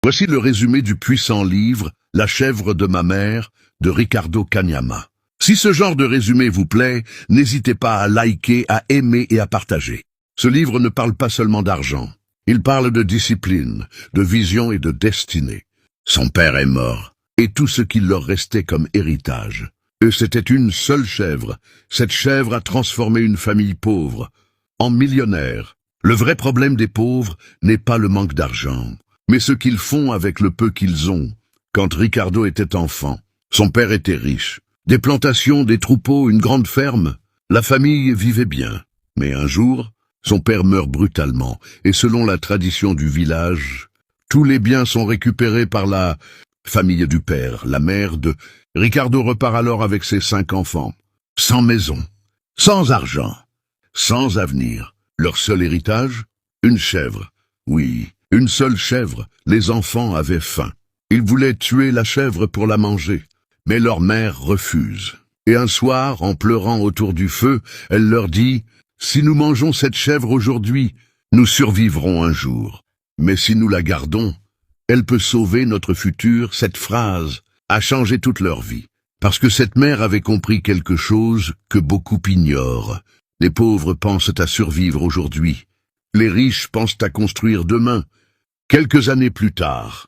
Voici le résumé du puissant livre « La chèvre de ma mère » de Ricardo Cagnama. Si ce genre de résumé vous plaît, n'hésitez pas à liker, à aimer et à partager. Ce livre ne parle pas seulement d'argent. Il parle de discipline, de vision et de destinée. Son père est mort, et tout ce qu'il leur restait comme héritage. Et c'était une seule chèvre. Cette chèvre a transformé une famille pauvre en millionnaire. Le vrai problème des pauvres n'est pas le manque d'argent, mais ce qu'ils font avec le peu qu'ils ont. Quand Ricardo était enfant, son père était riche. Des plantations, des troupeaux, une grande ferme. La famille vivait bien. Mais un jour, son père meurt brutalement, et selon la tradition du village, tous les biens sont récupérés par la famille du père, la mère de... Ricardo repart alors avec ses 5 enfants, sans maison, sans argent, sans avenir. Leur seul héritage? Une chèvre. Oui, une seule chèvre. Les enfants avaient faim. Ils voulaient tuer la chèvre pour la manger, mais leur mère refuse. Et un soir, en pleurant autour du feu, elle leur dit « Si nous mangeons cette chèvre aujourd'hui, nous survivrons un jour. Mais si nous la gardons, elle peut sauver notre futur. » Cette phrase a changé toute leur vie, parce que cette mère avait compris quelque chose que beaucoup ignorent. Les pauvres pensent à survivre aujourd'hui. Les riches pensent à construire demain. Quelques années plus tard,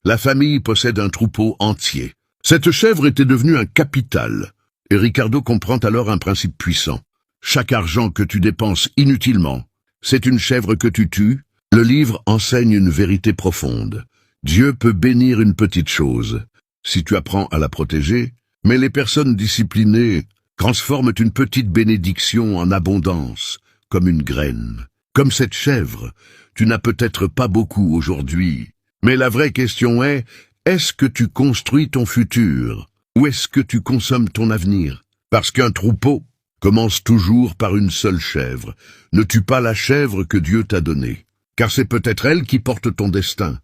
la famille possède un troupeau entier. Cette chèvre était devenue un capital. Et Ricardo comprend alors un principe puissant. Chaque argent que tu dépenses inutilement, c'est une chèvre que tu tues. Le livre enseigne une vérité profonde. Dieu peut bénir une petite chose, si tu apprends à la protéger, mais les personnes disciplinées transforment une petite bénédiction en abondance, comme une graine. Comme cette chèvre, tu n'as peut-être pas beaucoup aujourd'hui, mais la vraie question est-ce que tu construis ton futur, ou est-ce que tu consommes ton avenir? Parce qu'un troupeau commence toujours par une seule chèvre. Ne tue pas la chèvre que Dieu t'a donnée, car c'est peut-être elle qui porte ton destin.